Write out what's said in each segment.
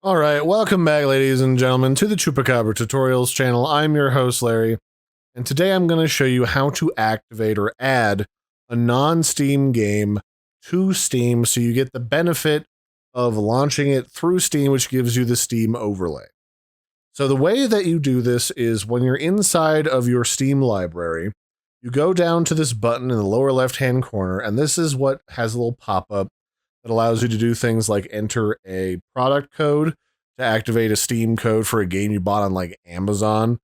All right, welcome back, ladies and gentlemen, to the Chupacabra tutorials channel. I'm your host, Larry, and today I'm going to show you how to activate or add a non-Steam game to Steam so you get the benefit of launching it through Steam, which gives you the Steam overlay. So the way that you do this is when you're inside of your Steam library, you go down to this button in the lower left-hand corner, and this is what has a little pop-up that allows you to do things like enter a product code to activate a Steam code for a game you bought on like Amazon.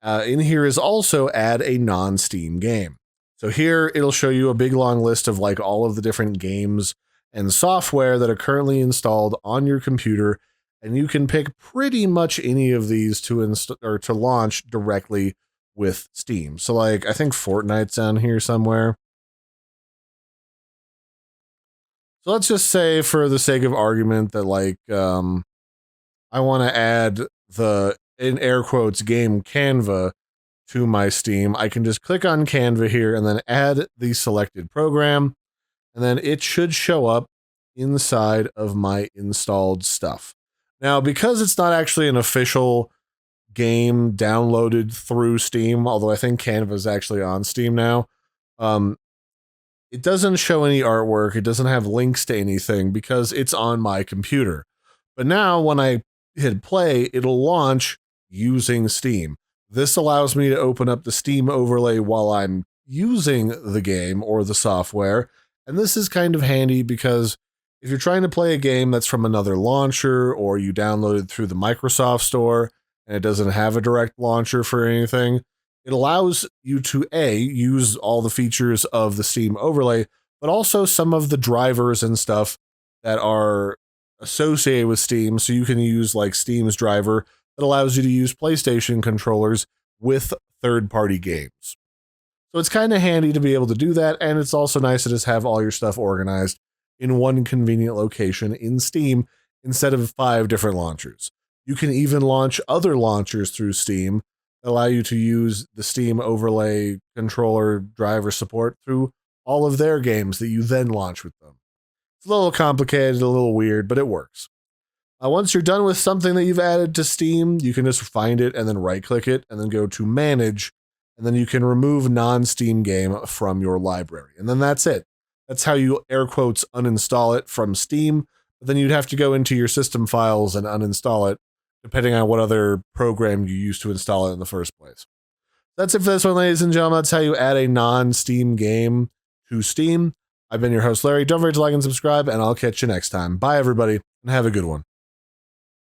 In here is also add a non-Steam game. So here it'll show you a big long list of like all of the different games and software that are currently installed on your computer, and you can pick pretty much any of these to install or to launch directly with Steam. So like I think Fortnite's down here somewhere. So let's just say, for the sake of argument, that like I want to add the, in air quotes, game Canva to my Steam. I can just click on Canva here and then add the selected program, and then it should show up inside of my installed stuff. Now, because it's not actually an official game downloaded through Steam, although I think Canva is actually on Steam now, it doesn't show any artwork. It doesn't have links to anything because it's on my computer. But now when I hit play, it'll launch using Steam. This allows me to open up the Steam overlay while I'm using the game or the software. And this is kind of handy because if you're trying to play a game that's from another launcher or you downloaded through the Microsoft Store and it doesn't have a direct launcher for anything, it allows you to use all the features of the Steam overlay, but also some of the drivers and stuff that are associated with Steam. So you can use like Steam's driver that allows you to use PlayStation controllers with third-party games. So it's kind of handy to be able to do that, and it's also nice to just have all your stuff organized in one convenient location in Steam instead of 5 different launchers. You can even launch other launchers through Steam, allow you to use the Steam overlay controller driver support through all of their games that you then launch with them. It's a little complicated, a little weird, but it works. Once you're done with something that you've added to Steam, you can just find it and then right-click it and then go to Manage, and then you can remove non-Steam game from your library. And then that's it. That's how you, air quotes, uninstall it from Steam, but then you'd have to go into your system files and uninstall it, depending on what other program you used to install it in the first place. That's it for this one, ladies and gentlemen. That's how you add a non-Steam game to Steam. I've been your host, Larry. Don't forget to like and subscribe, and I'll catch you next time. Bye, everybody, and have a good one.